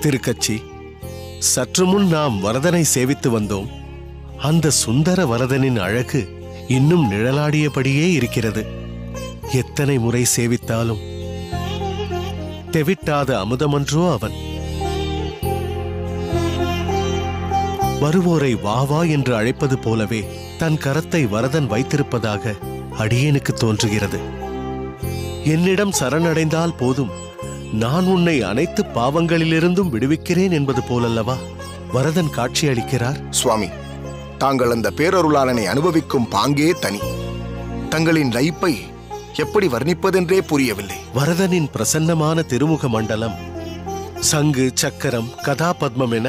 திருக்கச்சி, சற்று முன் நாம் வரதனை சேவித்து வந்தோம். அந்த சுந்தர வரதனின் அழகு இன்னும் நிழலாடியபடியே இருக்கிறது. எத்தனை முறை சேவித்தாலும் தெவிட்டாத அமுதமன்றோ அவன். வருவோரை வா வா என்று அழைப்பது போலவே தன் கரத்தை வரதன் வைத்திருப்பதாக அடியேனுக்கு தோன்றுகிறது. என்னிடம் சரணடைந்தால் போதும், நான் உன்னை அனைத்து பாவங்களிலிருந்தும் விடுவிக்கிறேன் என்பது போலல்லவா வரதன் காட்சியளிக்கிறார். சுவாமி, தாங்கள் அந்த பேரருளாளனை அனுபவிக்கும் பாங்கே தனி. தங்களின் லைப்பை எப்படி வர்ணிப்பதென்றே புரியவில்லை. வரதனின் பிரசன்னமான திருமுக மண்டலம், சங்கு, சக்கரம், கதாபத்மம் என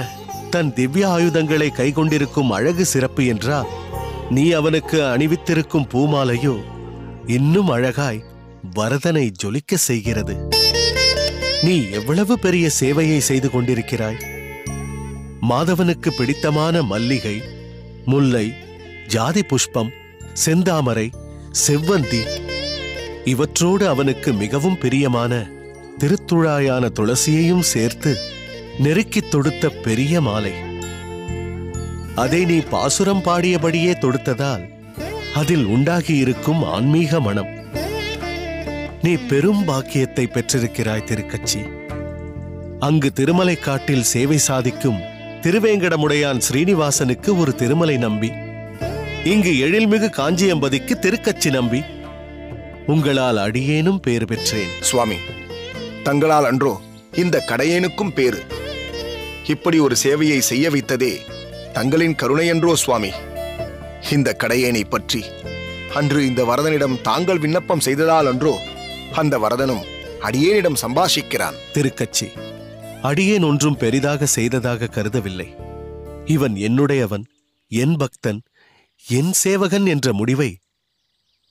தன் திவ்ய ஆயுதங்களை கைகொண்டிருக்கும் அழகு சிறப்பு என்றால், நீ அவனுக்கு அணிவித்திருக்கும் பூமாலையோ இன்னும் அழகாய் வரதனை ஜொலிக்க செய்கிறது. நீ எவ்வளவு பெரிய சேவையை செய்து கொண்டிருக்கிறாய். மாதவனுக்கு பிடித்தமான மல்லிகை, முல்லை, ஜாதி புஷ்பம், செந்தாமரை, செவ்வந்தி, இவற்றோடு அவனுக்கு மிகவும் பிரியமான திருத்துழாயான துளசியையும் சேர்த்து நெருக்கித் தொடுத்த பெரிய மாலை. அதை நீ பாசுரம் பாடியபடியே தொடுத்ததால் அதில் உண்டாகியிருக்கும் ஆன்மீக மனம். நீ பெரும் பாக்கியத்தை பெற்றிருக்கிறாய் திருக்கச்சி. அங்கு திருமலைக்காட்டில் சேவை சாதிக்கும் திருவேங்கடமுடையான் ஸ்ரீனிவாசனுக்கு ஒரு திருமலை நம்பி, இங்கு எழில்மிகு காஞ்சியம்பதிக்கு திருக்கச்சி நம்பி, உங்களால் அடியேனும் பேறு பெற்றேன். சுவாமி, தங்களால் அன்றோ இந்த கடையேனுக்கும் பேரு. இப்படி ஒரு சேவையை செய்ய வைத்ததே தங்களின் கருணையன்றோ சுவாமி. இந்த கடையேனை பற்றி அன்று இந்த வரதனிடம் தாங்கள் விண்ணப்பம் செய்ததால் அன்றோ அந்த வரதனும் அடியேனிடம் சம்பாஷிக்கிறான். திருக்கச்சி, அடியேன் ஒன்றும் பெரிதாக செய்ததாக கருதவில்லை. இவன் என்னுடையவன், என் பக்தன், என் சேவகன் என்ற முடிவை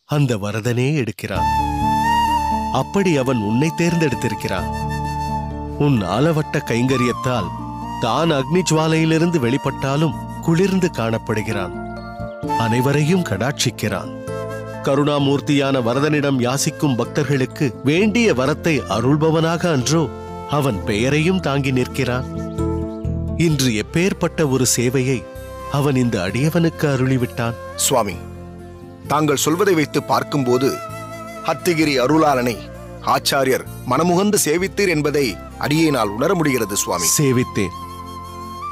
அந்த வரதனே எடுக்கிறான். அப்படி அவன் உன்னை தேர்ந்தெடுத்திருக்கிறான். உன் ஆலவட்ட கைங்கரியத்தால் தான் அக்னி ஜுவாலையிலிருந்து வெளிப்பட்டாலும் குளிர்ந்து காணப்படுகிறான். அனைவரையும் கடாட்சிக்கிறான். கருணாமூர்த்தியான வரதனிடம் யாசிக்கும் பக்தர்களுக்கு வேண்டிய வரத்தை அருள்பவனாக அன்றோ அவன் பெயரையும் தாங்கி நிற்கிறான். இன்று எப்பேற்பட்ட ஒரு சேவையை அவன் இந்த அடியவனுக்கு அருளிவிட்டான். சுவாமி, தாங்கள் சொல்வதை வைத்து பார்க்கும்போது அத்திகிரி அருளாளனை ஆச்சாரியர் மனமுகந்து சேவித்தீர் என்பதை அடியேனால் உணர முடிகிறது. சுவாமி, சேவித்தேன்.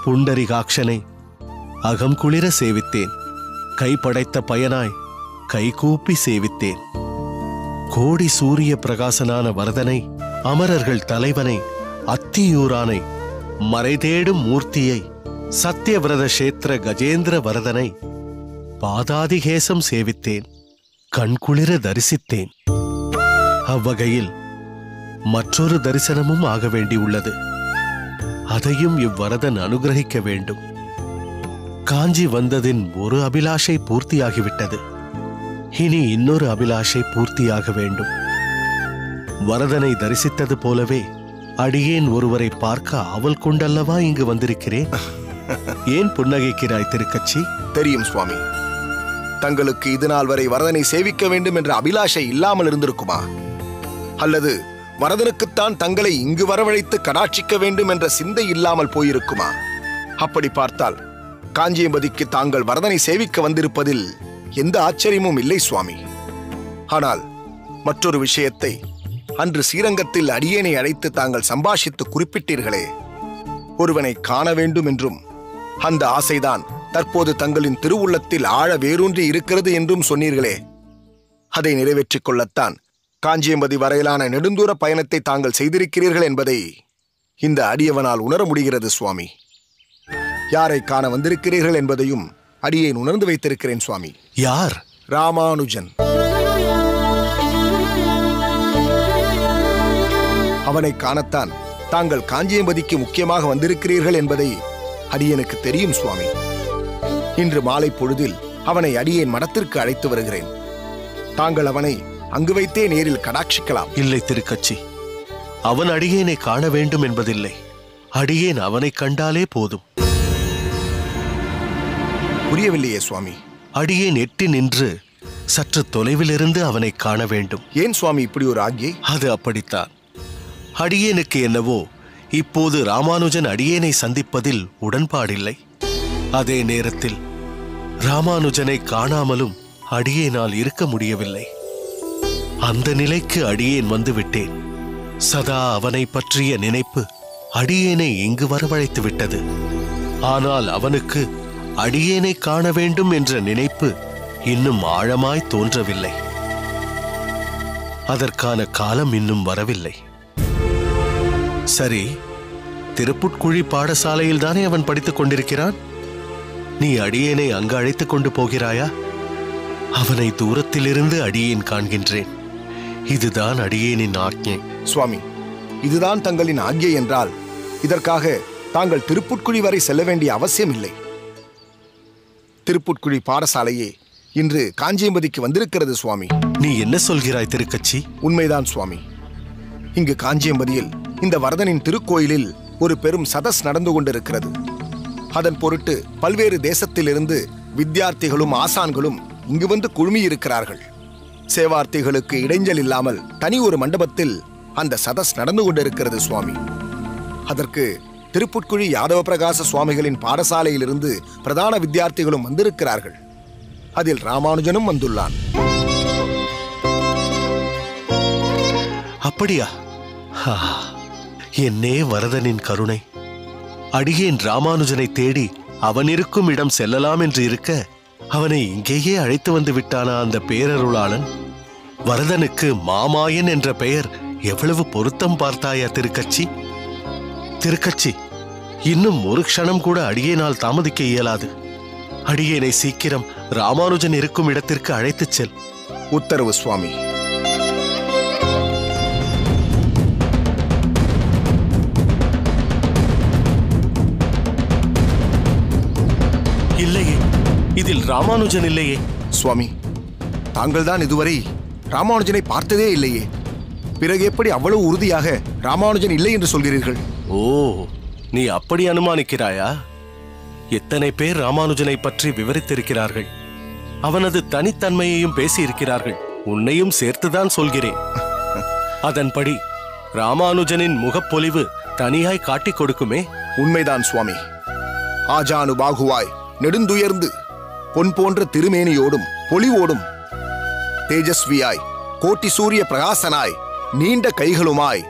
புண்டரிகாட்சனை அகம் குளிர சேவித்தேன். கைப்படைத்த பயனாய் கைகூப்பி சேவித்தேன். கோடி சூரிய பிரகாசனான வரதனை, அமரர்கள் தலைவனை, அத்தியூரானை, மறைதேடும் மூர்த்தியை, சத்தியவிரத கஷேத்திர கஜேந்திர வரதனை பாதாதிகேசம் சேவித்தேன். கண்குளிர தரிசித்தேன். அவ்வகையில் மற்றொரு தரிசனமும் ஆக வேண்டியுள்ளது. அதையும் இவ்வரதன் அனுகிரகிக்க வேண்டும். காஞ்சி வந்ததின் ஒரு அபிலாஷை பூர்த்தியாகிவிட்டது. இனி இன்னொரு அபிலாஷை பூர்த்தியாக வேண்டும். வரதனை தரிசித்தது போலவே அடியேன் ஒருவரை பார்க்க ஆவல் கொண்டல்லவா இங்கு வந்திருக்கிறேன். ஏன் புன்னகைக்கிறாய் திருக்கச்சி? தெரியும் சுவாமி, தங்களுக்கு இது நாள் வரை வரதனை சேவிக்க வேண்டும் என்ற அபிலாஷை இல்லாமல் இருந்திருக்குமா? அல்லது வரதனுக்குத்தான் தங்களை இங்கு வரவழைத்து கடாட்சிக்க வேண்டும் என்ற சிந்தை இல்லாமல் போயிருக்குமா? அப்படி பார்த்தால் காஞ்சியம்பதிக்கு தாங்கள் வரதனை சேவிக்க வந்திருப்பதில் எந்த ஆச்சரியமும் இல்லை சுவாமி. ஆனால் மற்றொரு விஷயத்தை அன்று ஸ்ரீரங்கத்தில் அடியேனை அழைத்து தாங்கள் சம்பாஷித்து குறிப்பிட்டீர்களே, ஒருவனை காண வேண்டும் என்றும் அந்த ஆசைதான் தற்போது தங்களின் திருவுள்ளத்தில் ஆழ வேரூன்றி இருக்கிறது என்றும் சொன்னீர்களே, அதை நிறைவேற்றிக் கொள்ளத்தான் காஞ்சியம்பதி வரையிலான நெடுந்தூர பயணத்தை தாங்கள் செய்திருக்கிறீர்கள் என்பதை இந்த அடியவனால் உணர முடிகிறது சுவாமி. யாரை காண வந்திருக்கிறீர்கள் என்பதையும் அடியேன் உணர்ந்து வைத்திருக்கிறேன் சுவாமி. யார்? ராமானுஜன். அவனை காணத்தான் தாங்கள் காஞ்சியம்பதிக்கு முக்கியமாக வந்திருக்கிறீர்கள் என்பதை அடியனுக்கு தெரியும் சுவாமி. இன்று மாலை பொழுதில் அவனை அடியேன் மடத்திற்கு அழைத்து வருகிறேன். தாங்கள் அவனை அங்கு வைத்தே நேரில் கடாட்சிக்கலாம். இல்லை திருக்கச்சி, அவன் அடியேனை காண வேண்டும் என்பதில்லை. அடியேன் அவனை கண்டாலே போதும். புரியவில்லையே சுவாமி. அடியேன் எட்டி நின்று சற்று தொலைவிலிருந்து அவனை காண வேண்டும். ஏன் சுவாமி இப்படி ஒரு ஆக்ஞை? அது அப்படித்தான். அடியேனுக்கு என்னவோ இப்போது ராமானுஜன் அடியேனை சந்திப்பதில் உடன்பாடில்லை. அதே நேரத்தில் ராமானுஜனை காணாமலும் அடியேனால் இருக்க முடியவில்லை. அந்த நிலைக்கு அடியேன் வந்துவிட்டேன். சதா அவனை பற்றிய நினைப்பு அடியேனை இங்கு வரவழைத்து விட்டது. ஆனால் அவனுக்கு அடியேனை காண வேண்டும் என்ற நினைப்பு இன்னும் ஆழமாய் தோன்றவில்லை. அதற்கான காலம் இன்னும் வரவில்லை. சரி, திருப்புட்குழி பாடசாலையில் தானே அவன் படித்துக் கொண்டிருக்கிறான். நீ அடியேனை அங்கு அழைத்துக் கொண்டு போகிறாயா? அவனை தூரத்திலிருந்து அடியேன் காண்கின்றேன். இதுதான் அடியேனின் ஆக்ஞை. சுவாமி, இதுதான் தங்களின் ஆக்ஞை என்றால் இதற்காக தாங்கள் திருப்புட்குழி வரை செல்ல வேண்டிய அவசியம் இல்லை. திருப்புட்குழி பாடசாலையே இன்று காஞ்சியம்பதிக்கு வந்திருக்கிறது சுவாமி. நீ என்ன சொல்கிறாய் திருக்கச்சி? உண்மைதான் சுவாமி. இங்கு காஞ்சியம்பதியில் இந்த வரதனின் திருக்கோயிலில் ஒரு பெரும் சதஸ் நடந்து கொண்டிருக்கிறது. அதன் பொருட்டு பல்வேறு தேசத்திலிருந்து வித்தியார்த்திகளும் ஆசான்களும் இங்கு வந்து குழுமியிருக்கிறார்கள். சேவார்த்திகளுக்கு இடைஞ்சல் இல்லாமல் தனி ஒரு மண்டபத்தில் அந்த சதஸ் நடந்து கொண்டிருக்கிறது சுவாமி. அதற்கு திருப்புட்குழி யாதவ பிரகாச சுவாமிகளின் பாடசாலையிலிருந்து பிரதான வித்தியார்த்திகளும் வந்திருக்கிறார்கள். அதில் ராமானுஜனும் வந்துள்ளான். அப்படியா? என்னே வரதனின் கருணை! அடியேன் ராமானுஜனை தேடி அவன் இருக்கும் இடம் செல்லலாம் என்று இருக்க அவனை இங்கேயே அழைத்து வந்து விட்டானா அந்த பேரருளாளன். வரதனுக்கு மாமாயன் என்ற பெயர் எவ்வளவு பொருத்தம் பார்த்தாயா திருக்கச்சி? திருக்கச்சி, இன்னும் ஒரு க்ஷணம் கூட அடியேனால் தாமதிக்க இயலாது. அடியேனை சீக்கிரம் ராமானுஜன் இருக்கும் இடத்திற்கு அழைத்துச் செல். உத்தரவு சுவாமி. இல்லையே, இதில் ராமானுஜன் இல்லையே. சுவாமி, தாங்கள்தான் இதுவரை ராமானுஜனை பார்த்ததே இல்லையே. பிறகு எப்படி அவ்வளவு உறுதியாக ராமானுஜன் இல்லை என்று சொல்கிறீர்கள்? ஓ, நீ அப்படி அனுமானிக்கிறாயா? எத்தனை பேர் ராமானுஜனை பற்றி விவரித்திருக்கிறார்கள். அவனது தனித்தன்மையையும் பேசியிருக்கிறார்கள். உன்னையும் சேர்த்துதான் சொல்கிறேன். அதன்படி ராமானுஜனின் முகப்பொலிவு தனியாய் காட்டிக் கொடுக்குமே. உண்மைதான் சுவாமி. ஆஜானு பாகுவாய் நெடுந்துயர்ந்து பொன் போன்ற திருமேனியோடும் பொலிவோடும் தேஜஸ்வியாய் கோட்டி சூரிய பிரகாசனாய் நீண்ட கைகளுமாய்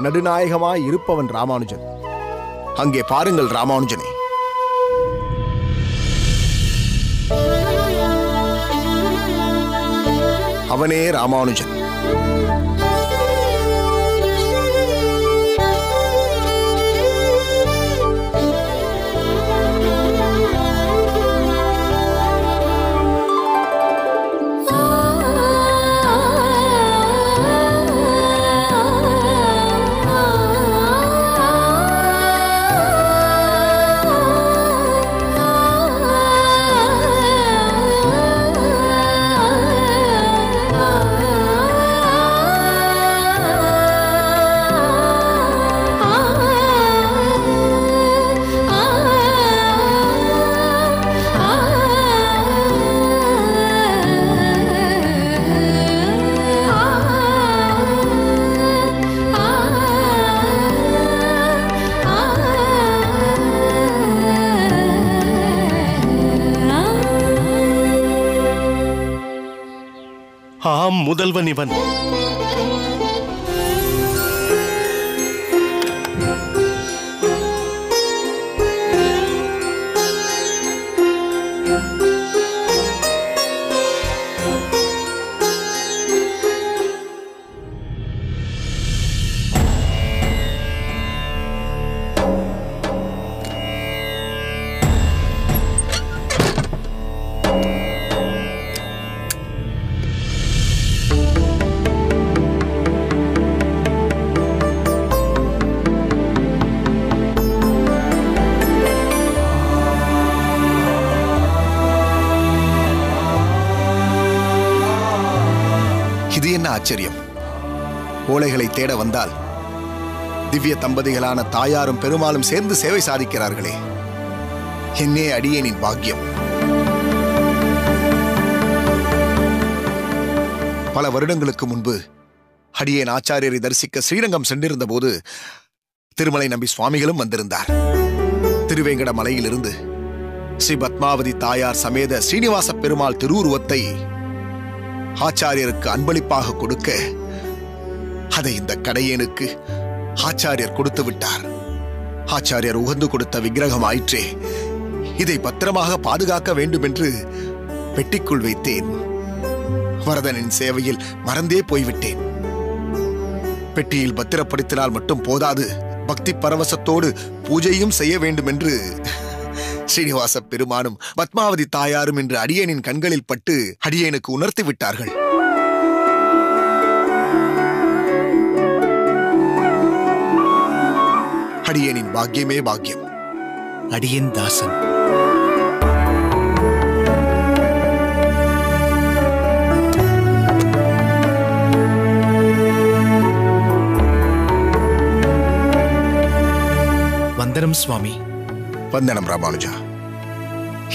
நடுநாயகமாய் இருப்பவன் ராமானுஜன். அங்கே பாருங்கள் ராமானுஜனை. அவனே ராமானுஜன். ஆம், முதல்வன் இவன். ஆச்சரியம். ஓலைகளை தேட வந்தால் திவ்ய தம்பதிகளான தாயாரும் பெருமாளும் சேர்ந்து சேவை சாதிக்கிறார்களே, என்னே அடியேனின் பாக்கியம். பல வருடங்களுக்கு முன்பு அடியேன் ஆச்சாரியரை தரிசிக்க ஸ்ரீரங்கம் சென்றிருந்த போது திருமலை நம்பி சுவாமிகளும் வந்திருந்தார். திருவேங்கட மலையிலிருந்து ஸ்ரீ பத்மாவதி தாயார் சமேத ஸ்ரீனிவாச பெருமாள் திருவுருவத்தை ஆச்சாரியருக்கு அன்பளிப்பாக கொடுக்க அதை இந்த கடையனுக்கு ஆச்சாரியர் கொடுத்து விட்டார். ஆச்சாரியர் உகந்து கொடுத்த விக்கிரகம் ஆயிற்றே, இதை பத்திரமாக பாதுகாக்க வேண்டும் என்று பெட்டிக்குள் வைத்தேன். வரதனின் சேவையில் மறந்தே போய்விட்டேன். பெட்டியில் பத்திரப்படுத்தினால் மட்டும் போதாது, பக்தி பரவசத்தோடு பூஜையும் செய்ய வேண்டும் என்று ஸ்ரீனிவாச பெருமானும் பத்மாவதி தாயாரும் என்று அடியேனின் கண்களில் பட்டு அடியேனுக்கு உணர்த்தி விட்டார்கள். அடியேனின் பாக்கியமே பாக்கியம். அடியேன் தாசன். வந்தனம் சுவாமி. வந்தனம் ராமானுஜா.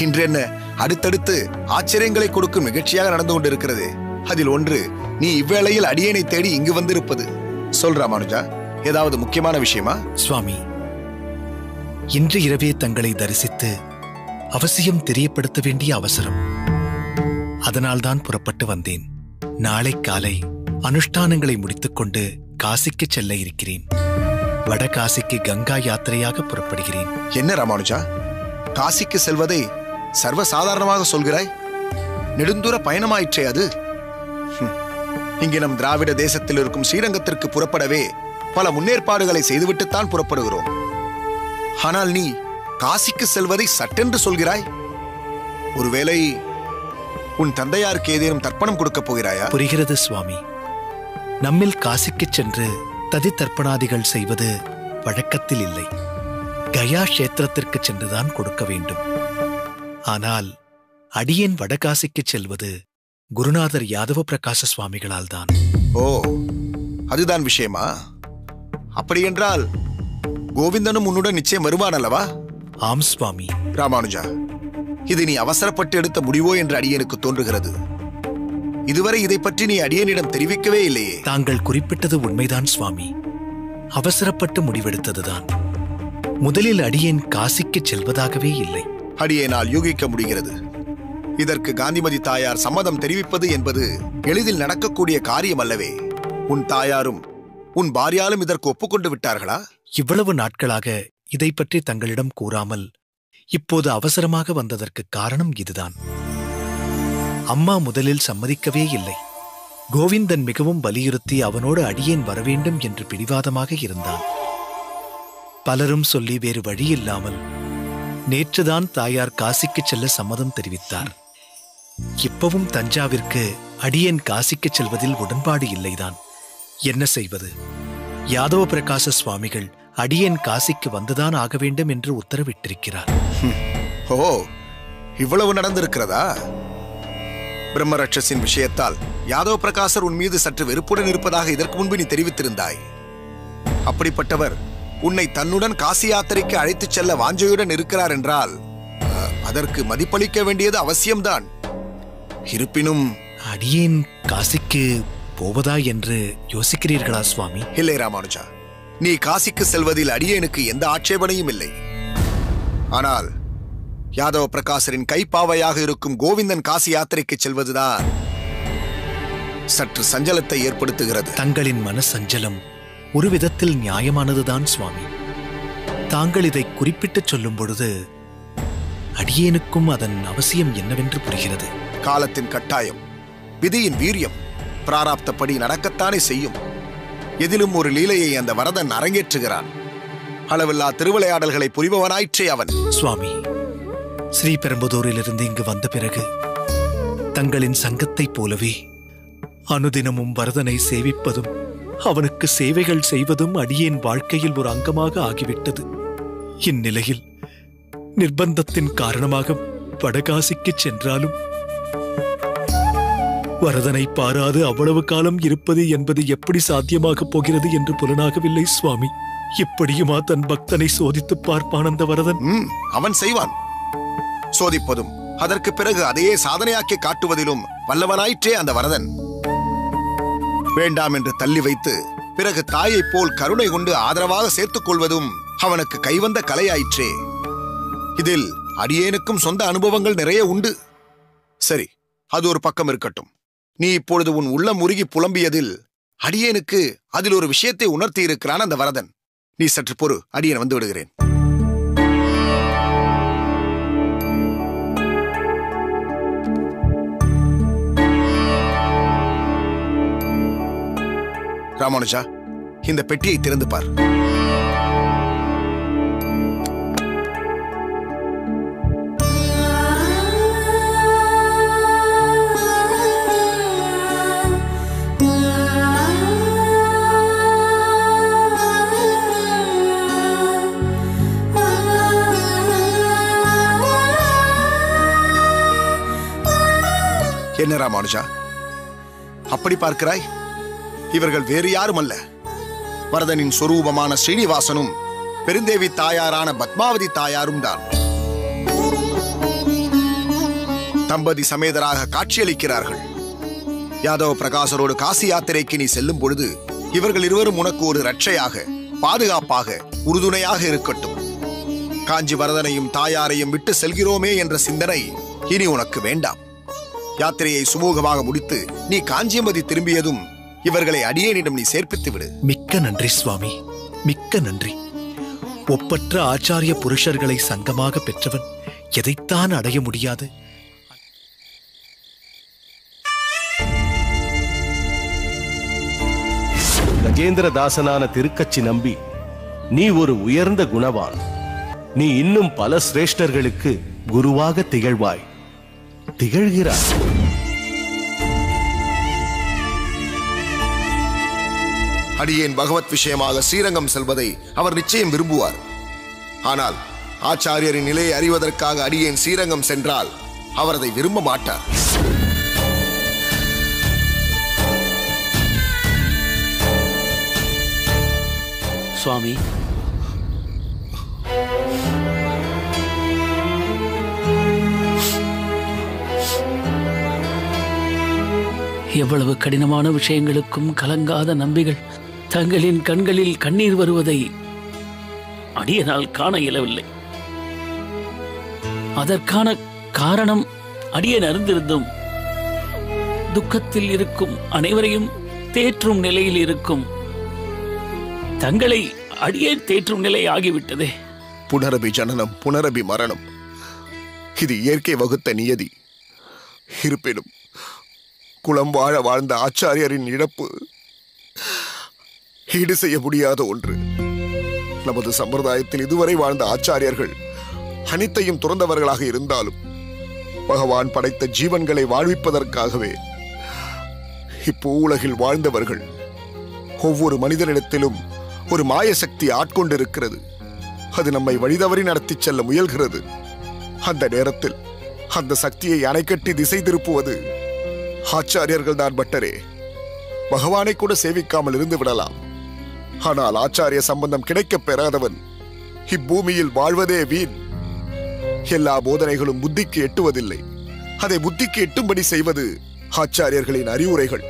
இன்றென்ன அடுத்தடுத்து ஆச்சரியங்களை கொடுக்கும் நிகழ்ச்சியாக நடந்து கொண்டிருக்கிறது. அதில் ஒன்று நீ இவ்வேளையில் அடியேனை தேடி இங்கு வந்திருப்பது. சொல் ராமானுஜா, ஏதாவது முக்கியமான விஷயமா? சுவாமி, இன்று இரவே தங்களை தரிசித்து அவசியம் தெரியப்படுத்த வேண்டிய அவசரம். அதனால்தான் புறப்பட்டு வந்தேன். நாளை காலை அனுஷ்டானங்களை முடித்துக்கொண்டு காசிக்கு செல்ல இருக்கிறேன். வடகாசிக்கு கங்கா யாத்திரையாக புறப்படுகிறேன். என்ன ராமானுஜா, காசிக்கு செல்வதை சர்வசாதாரணமாக சொல்கிறாய்? நெடுந்தூர பயணமாயிற்றே அது. இங்கே நம் திராவிட தேசத்தில் இருக்கும் ஸ்ரீரங்கத்திற்கு புறப்படவே பல முன்னேற்பாடுகளை செய்துவிட்டுத்தான் புறப்படுகிறோம். ஆனால் நீ காசிக்கு செல்வதை சட்டென்று சொல்கிறாய். ஒருவேளை உன் தந்தையாருக்கு ஏதேனும் தர்ப்பணம் கொடுக்கப் போகிறாயா? புரிகிறது சுவாமி. நம்மில் காசிக்கு சென்று ததி தர்ப்பணாதிகள் செய்வது வழக்கத்தில் இல்லை. கயா கஷேத்திரத்திற்கு சென்றுதான் கொடுக்க வேண்டும். ஆனால் அடியேன் வடகாசிக்கு செல்வது குருநாதர் யாதவ பிரகாச சுவாமிகளால் தான். ஓ, அதுதான் விஷயமா? அப்படியென்றால் கோவிந்தனும் உன்னுடன் நிச்சயம் வருவான் அல்லவா? ஆம் சுவாமி. ராமானுஜா, இது நீ அவசரப்பட்டு எடுத்த முடிவோ என்று அடியேனுக்கு தோன்றுகிறது. இதுவரை இதை பற்றி நீ அடியேனிடம் தெரிவிக்கவே இல்லையே. தாங்கள் குறிப்பிட்டது உண்மைதான் சுவாமி. அவசரப்பட்டு முடிவெடுத்ததுதான். முதலில் அடியேன் காசிக்கு செல்வதாகவே இல்லை. அடியேனால் யூகிக்க முடிகிறது. இதற்கு காந்திமதி தாயார் சம்மதம் தெரிவிப்பது என்பது எளிதில் நடக்கக்கூடிய காரியம் அல்லவே. உன் தாயாரும் உன் பாரியாலும் இதற்கு ஒப்புக்கொண்டு விட்டார்களா? இவ்வளவு நாட்களாக இதை பற்றி தங்களிடம் கூறாமல் இப்போது அவசரமாக வந்ததற்கு காரணம் இதுதான். அம்மா முதலில் சம்மதிக்கவே இல்லை. கோவிந்தன் மிகவும் வலியுறுத்தி அவனோடு அடியேன் வரவேண்டும் என்று பிடிவாதமாக இருந்தான். பலரும் சொல்லி வேறு வழியில்லாமல் நேற்றுதான் தாயார் காசிக்கு செல்ல சம்மதம் தெரிவித்தார். இப்பவும் தஞ்சாவிற்கு அடியேன் காசிக்கு செல்வதில் உடன்பாடு இல்லைதான். என்ன செய்வது? யாதவ பிரகாச சுவாமிகள் அடியேன் காசிக்கு வந்துதான் ஆக வேண்டும் என்று உத்தரவிட்டிருக்கிறார். ஓ, இவ்வளவு நடந்திருக்கிறதா? பிரம்மரட்சசின் விஷயத்தால் யாதவ பிரகாசர் உன் மீது சற்று வெறுப்புடன் இருப்பதாக இதற்கு முன்பு நீ தெரிவித்திருந்தாய். அப்படிப்பட்டவர் உன்னை தன்னுடன் காசி யாத்திரைக்கு அழைத்துச் செல்ல வாஞ்சையுடன் இருக்கிறார் என்றால் அதற்கு மதிப்பளிக்க வேண்டியது அவசியம்தான். இருப்பினும் அடியேன் காசிக்கு போவதா என்று யோசிக்கிறீர்களா சுவாமி? இல்லை ராமானுஜா, நீ காசிக்கு செல்வதில் அடியேனுக்கு எந்த ஆட்சேபனையும் இல்லை. ஆனால் யாதவ பிரகாசரின் கைப்பாவையாக இருக்கும் கோவிந்தன் காசி யாத்திரைக்கு செல்வதுதான் சற்று சஞ்சலத்தை ஏற்படுத்துகிறது. தங்களின் மன சஞ்சலம் ஒரு விதத்தில் நியாயமானதுதான் சுவாமி. தாங்கள் இதை குறிப்பிட்டுச் சொல்லும் பொழுது அடியேனுக்கும் அதன் அவசியம் என்னவென்று புரிகிறது. காலத்தின் கட்டாயம், விதியின் வீரியம், பிராராப்தப்படி நடக்கத்தானே செய்யும். எதிலும் ஒரு லீலையை அந்த வரதன் அரங்கேற்றுகிறான். அளவில்லா திருவிளையாடல்களை புரிபவனாயிற்றே அவன். சுவாமி, ஸ்ரீபெரும்புதூரிலிருந்து இங்கு வந்த பிறகு தங்களின் சங்கத்தைப் போலவே அனுதினமும் வரதனை சேவிப்பதும் அவனுக்கு சேவைகள் செய்வதும் அடியேன் வாழ்க்கையில் ஒரு அங்கமாக ஆகிவிட்டது. இந்நிலையில் நிர்பந்தத்தின் காரணமாக வடகாசிக்கு சென்றாலும் வரதனை பாராது அவ்வளவு காலம் இருப்பது என்பது எப்படி சாத்தியமாக போகிறது என்று புலனாகவில்லை சுவாமி. இப்படியுமா தன் பக்தனை சோதித்து பார்ப்பான் அந்த வரதன்? அவன் செய்வான். சோதிப்பதும் அதற்கு பிறகு அதையே சாதனையாக்கி காட்டுவதிலும் வல்லவனாயிற்றே அந்த வரதன். வேண்டாம் என்று தள்ளி வைத்து பிறகு தாயைப் போல் கருணை கொண்டு ஆதரவாக சேர்த்துக் கொள்வதும் அவனுக்கு கைவந்த கலையாயிற்றே. இதில் அடியேனுக்கும் சொந்த அனுபவங்கள் நிறைய உண்டு. சரி, அது ஒரு பக்கம் இருக்கட்டும். நீ இப்பொழுது உன் உள்ளம் உருகி புலம்பியதில் அடியேனுக்கு அதில் ஒரு விஷயத்தை உணர்த்தி இருக்கிறான் அந்த வரதன். நீ சற்று பொறு, அடியேன் வந்து விடுகிறேன். ராமானுஜா, இந்த பெட்டியை திறந்து பார். என்ன ராமானுஜா, அப்படி பார்க்கிறாய்? இவர்கள் வேறு யாரும் அல்ல, வரதனின் சொரூபமான ஸ்ரீனிவாசனும் பெருந்தேவி தாயாரான பத்மாவதி தாயாரும் தான். தம்பதி சமேதராக காட்சியளிக்கிறார்கள். யாதவ பிரகாசரோடு காசி யாத்திரைக்கு நீ செல்லும் பொழுது இவர்கள் இருவரும் உனக்கு ஒரு ரட்சையாக, பாதுகாப்பாக, உறுதுணையாக இருக்கட்டும். காஞ்சி வரதனையும் தாயாரையும் விட்டு செல்கிறோமே என்ற சிந்தனை இனி உனக்கு வேண்டாம். யாத்திரையை சுமூகமாக முடித்து நீ காஞ்சியம்பதி திரும்பியதும் இவர்களை அடியேனிடம் நீ சேர்ப்பித்து விடு. மிக்க நன்றி சுவாமி, மிக்க நன்றி. ஒப்பற்ற ஆச்சாரிய புருஷர்களை சங்கமாக பெற்றவன் எதைத்தான் அடைய முடியாது? கஜேந்திரதாசனான திருக்கச்சி நம்பி, நீ ஒரு உயர்ந்த குணவான். நீ இன்னும் பல சிரேஷ்டர்களுக்கு குருவாக திகழ்வாய், திகழ்கிறாய். அடியேன் பகவத் விஷயமாக ஸ்ரீரங்கம் செல்வதை அவர் நிச்சயம் விரும்புவார். ஆனால் ஆச்சாரியரின் நிலையை அறிவதற்காக அடியேன் ஸ்ரீரங்கம் சென்றால் அவர் அதை விரும்ப மாட்டார். சுவாமி, எவ்வளவு கடினமான விஷயங்களுக்கும் கலங்காத நம்பிகள் தங்களின் கண்களில் கண்ணீர் வருவதை அடியனால் காண இயலவில்லை. அதற்கான காரணம் அடியேன் அறிந்திருந்தும் துக்கத்தில் இருக்கும் அனைவரையும் தேற்றும் நிலையில் இருக்கும் தங்களை அடியேன் தேற்றும் நிலை ஆகிவிட்டதே. புனரபி ஜனனம், புனரபி மரணம், இது இயற்கை வகுத்த நியதி. இருப்பினும் குலம் வாழ வாழ்ந்த ஆச்சாரியரின் இழப்பு ஈடு செய்ய முடியாத ஒன்று. நமது சம்பிரதாயத்தில் இதுவரை வாழ்ந்த ஆச்சாரியர்கள் அனைத்தையும் துறந்தவர்களாக இருந்தாலும் பகவான் படைத்த ஜீவன்களை வாழ்விப்பதற்காகவே இப்போ உலகில் வாழ்ந்தவர்கள். ஒவ்வொரு மனிதனிடத்திலும் ஒரு மாய சக்தி ஆட்கொண்டிருக்கிறது. அது நம்மை வழிதவறி நடத்தி செல்ல முயல்கிறது. அந்த நேரத்தில் அந்த சக்தியை அணைக்கட்டி திசை திருப்புவது ஆச்சாரியர்கள் தான் பட்டரே. பகவானை கூட சேவிக்காமல் இருந்து விடலாம். ஆனால் ஆச்சாரிய சம்பந்தம் கிடைக்கப் பெறாதவன் இப்பூமியில் வாழ்வதே வீண். எல்லா போதனைகளும் புத்திக்கு எட்டுவதில்லை. அதை புத்திக்கு எட்டும்படி செய்வது ஆச்சாரியர்களின் அறிவுரைகள்.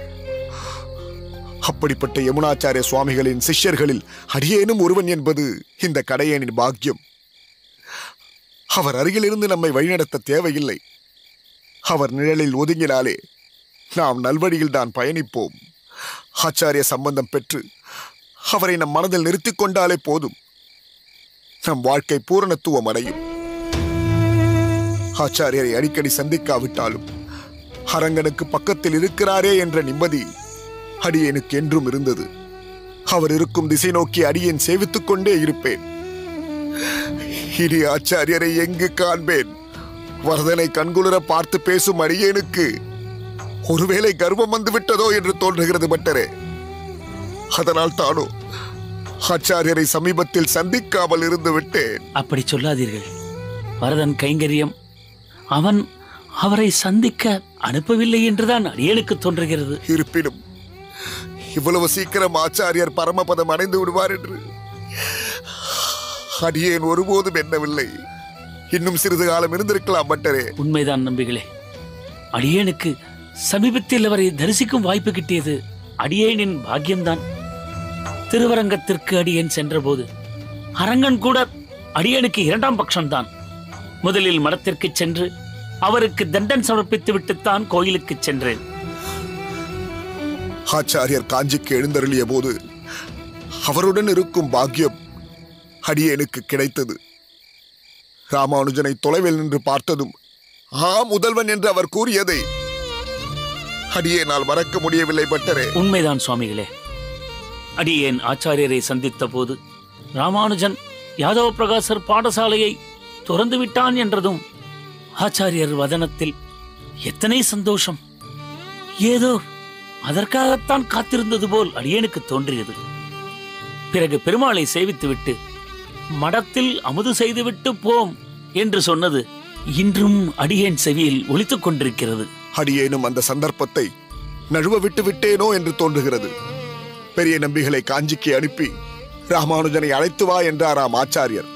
அப்படிப்பட்ட யமுனாச்சாரிய சுவாமிகளின் சிஷ்யர்களில் அடியேனும் ஒருவன் என்பது இந்த கடையேனின் பாக்கியம். அவர் அருகிலிருந்து நம்மை வழிநடத்த தேவையில்லை. அவர் நிழலில் ஒதுங்கினாலே நாம் நல்வழியில் தான் பயணிப்போம். ஆச்சாரிய சம்பந்தம் பெற்று அவரை நம் மனதில் நிறுத்திக் கொண்டாலே போதும், நம் வாழ்க்கை பூரணத்துவம் அடையும். ஆச்சாரியரை அடிக்கடி சந்திக்காவிட்டாலும் அரங்கனுக்கு பக்கத்தில் இருக்கிறாரே என்ற நிம்மதி அடியேனுக்கு என்றும் இருந்தது. அவர் இருக்கும் திசை நோக்கி அடியேன் சேவித்துக் கொண்டே இருப்பேன். இனி ஆச்சாரியரை எங்கு காண்பேன்? வரதனை கண்குளிர பார்த்து பேசும் அடியேனுக்கு ஒருவேளை கர்வம் வந்து விட்டதோ என்று தோன்றுகிறது பட்டரே. அதனால் தானோ ஆச்சாரியரை சமீபத்தில் சந்திக்காமல் இருந்து விட்டேன். அப்படி சொல்லாதீர்கள். வரதன் கைங்கரியம் அவன் அவரை சந்திக்க அனுப்பவில்லை என்றுதான் அடியேனுக்கு தோன்றுகிறது. இருப்பினும் இவ்வளவு சீக்கிரம் ஆச்சாரியர் பரமபதம் அடைந்து விடுவார் என்று அடியேன் ஒருபோதும் எண்ணவில்லை. இன்னும் சிறிது காலம் இருந்திருக்கலாம் பட்டரே. உண்மைதான் நம்பிகளே. அடியேனுக்கு சமீபத்தில் அவரை தரிசிக்கும் வாய்ப்பு கிட்டியது அடியேனின் பாக்கியம்தான். திருவரங்கத்திற்கு அடியேன் சென்றபோது அரங்கன் கூட அடியேனுக்கு இரண்டாம் பட்சம்தான். முதலில் மடத்திற்கு சென்று அவருக்கு தண்டன் சமர்ப்பித்து விட்டுத்தான் கோயிலுக்கு சென்றேன். ஆச்சாரியர் காஞ்சிக்கு எழுந்தருளிய போது அவருடன் இருக்கும் பாக்கியம் அடியேனுக்கு கிடைத்தது. ராமானுஜனை தொலைவில் நின்று பார்த்ததும் முதல்வன் என்று அவர் கூறியதை அடியேனால் மறக்க முடியவில்லை பட்டரே. உண்மைதான் சுவாமிகளே. அடியேன் ஆச்சாரியரை சந்தித்த போது ராமானுஜன் யாதவ பிரகாசர் பாடசாலையை துறந்து விட்டான் என்றதும் ஆச்சாரியர் வதனத்தில் எத்தனை சந்தோஷம்! ஏதோ அதற்காகத்தான் காத்திருந்தது போல் அடியேனுக்கு தோன்றியது. பிறகு பெருமாளை சேவித்துவிட்டு மடத்தில் அமுது செய்துவிட்டு போம் என்று சொன்னது இன்றும் அடியேன் செவியில் ஒலித்துக் கொண்டிருக்கிறது. அடியேனும் அந்த சந்தர்ப்பத்தை நழுவ விட்டு விட்டேனோ என்று தோன்றுகிறது. பெரிய நம்பிகளை காஞ்சிக்கு அனுப்பி ராமானுஜனை அழைத்து வா என்றாராம் ஆச்சாரியர்.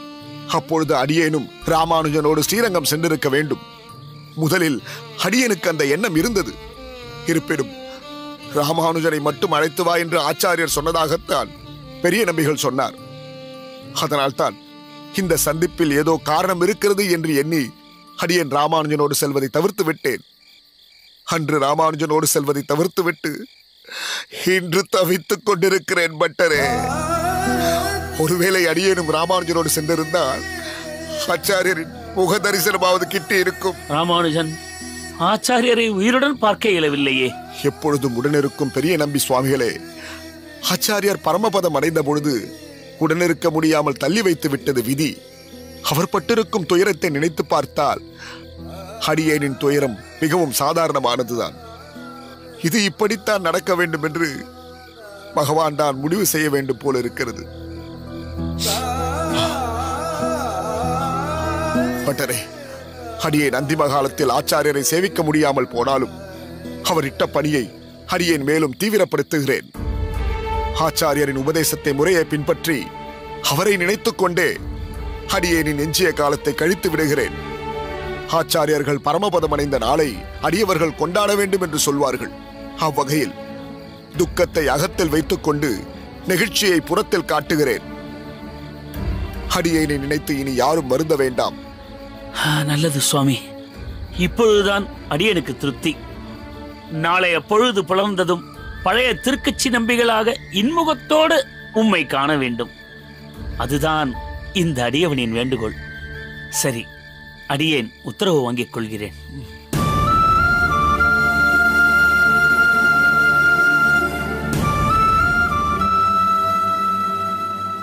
அப்பொழுது அடியேனும் ராமானுஜனோடு ஸ்ரீரங்கம் சென்றிருக்க வேண்டும். முதலில் அடியேனுக்கு அந்த எண்ணம் இருந்தது. இருப்பினும் ராமானுஜனை மட்டும் அழைத்து வா என்று ஆச்சாரியர் சொன்னதாகத்தான் பெரிய நம்பிகள் சொன்னார். அதனால்தான் இந்த சந்திப்பில் ஏதோ காரணம் இருக்கிறது என்று எண்ணி அடியேன் ராமானுஜனோடு செல்வதை தவிர்த்து விட்டேன். அன்று ராமானுஜனோடு செல்வதை தவிர்த்து விட்டு இன்று தவித்துக் கொண்டிருக்கிறேன் பட்டரே. ஒருவேளை அடியேனும் ராமானுஜனோடு சென்றிருந்தால் ஆச்சாரியரின் முக தரிசனமாவது கிட்டி இருக்கும். ராமானுஜன் ஆச்சாரியரை உயிருடன் பார்க்க இயலவில்லையே. எப்பொழுதும் உடனிருக்கும் பெரிய நம்பி சுவாமிகளே, ஆச்சாரியர் பரமபதம் அடைந்த பொழுது உடனிருக்க முடியாமல் தள்ளி வைத்து விட்டது விதி. அவர் பட்டிருக்கும் துயரத்தை நினைத்து பார்த்தால் அடியேனின் துயரம் மிகவும் சாதாரணமானதுதான். இது இப்படித்தான் நடக்க வேண்டும் என்று பகவான் தான் முடிவு செய்ய வேண்டும் போல இருக்கிறது. பட்டரே, அடியேன் அந்திம காலத்தில் ஆச்சாரியரை சேவிக்க முடியாமல் போனாலும் அவர் இட்ட பணியை அடியேன் மேலும் தீவிரப்படுத்துகிறேன். ஆச்சாரியரின் உபதேசத்தை முறையை பின்பற்றி அவரை நினைத்துக் கொண்டே அடியேனின் எஞ்சிய காலத்தை கழித்து விடுகிறேன். ஆச்சாரியர்கள் பரமபதம் அடைந்த நாளை அடியவர்கள் கொண்டாட வேண்டும் என்று சொல்வார்கள். அவ்வகையில் துக்கத்தை அகத்தில் வைத்துக் கொண்டு நெகிழ்ச்சியை புறத்தில் காட்டுகிறேன். அடியேனை நினைத்து இனி யாரும் வருந்த வேண்டாம். நல்லது சுவாமி. இப்பொழுதுதான் அடியேனுக்கு திருப்தி. நாளைய பொழுது புலர்ந்ததும் பழைய திருக்கட்சி நம்பிகளாக இன்முகத்தோடு உம்மை காண வேண்டும். அதுதான் இந்த அடியவனின் வேண்டுகோள். சரி, அடியேன் உத்தரவு வாங்கிக் கொள்கிறேன்.